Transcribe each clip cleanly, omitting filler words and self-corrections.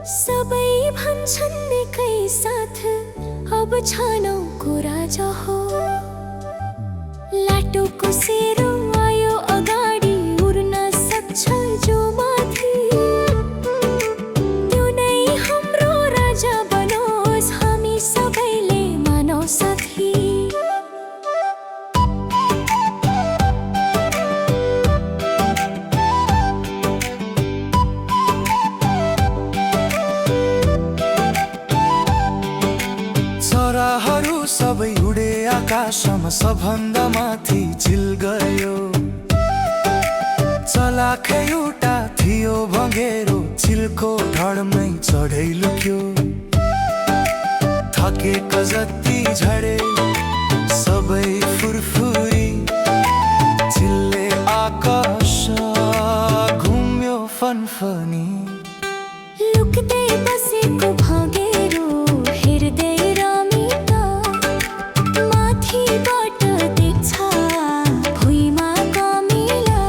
सबै भन्छन् एकै साथ अब छानौको राजा हो। लाटोको सेरो आयो अगाडि उड्न सक्छ जो माथि, त्यो नै हाम्रो राजा बनोस् हामी सबैले मानौ साथी। चराहरू सबै उडे आकाशमा सबभन्दा माथि चिल गयो। चलाखे एउटा थियो भँगेरो चिलको ढडमै चढै लुक्यो। थकेका जति झडे सबै फुरफुरी, चिलले आकाश घुम्यो फनफनी। लुक्दै बसेको भँगेरो हेर्दै रमिता, माथिबाट देख्छ भुइँमा कमिला।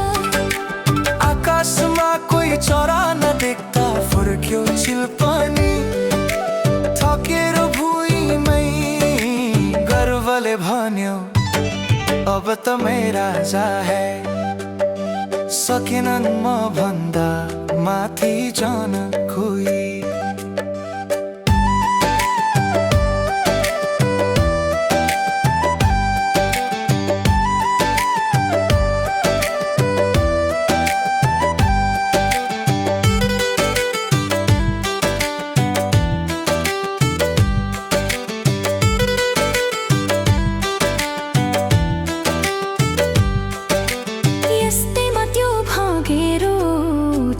आकाशमा कोही चरा नदेख्दा फर्क्यो चिल पनि। थकेर भुइँमै गर्वले भन्यो अब त मेरा राजा है। सकेनन् म भन्दा माथि जान कोही।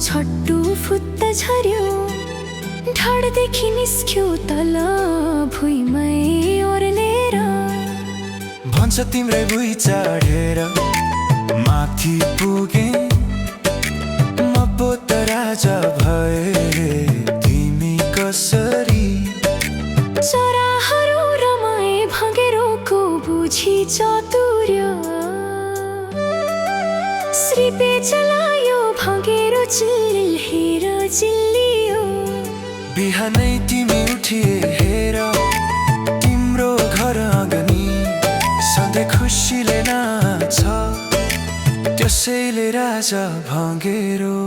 छट्टु फुत्त झर्यो, ढडदेखि निस्क्यो तल भुइँमै ओर्लेर। भन्छ तिम्रै भुइँ चढेर माथि पुगे, म पो त राजा भए तिमी कसरी। चराहरू रमाए भँगेरोको बुझी चतुर्य, श्रीपे चलायो भँगेरो चिल्लिएर चिल्लियो। बिहानै तिमी उठिए हेर तिम्रो घर अगनी, सधैँ खुसीले नाच्छ त्यसैले राजा भँगेरो।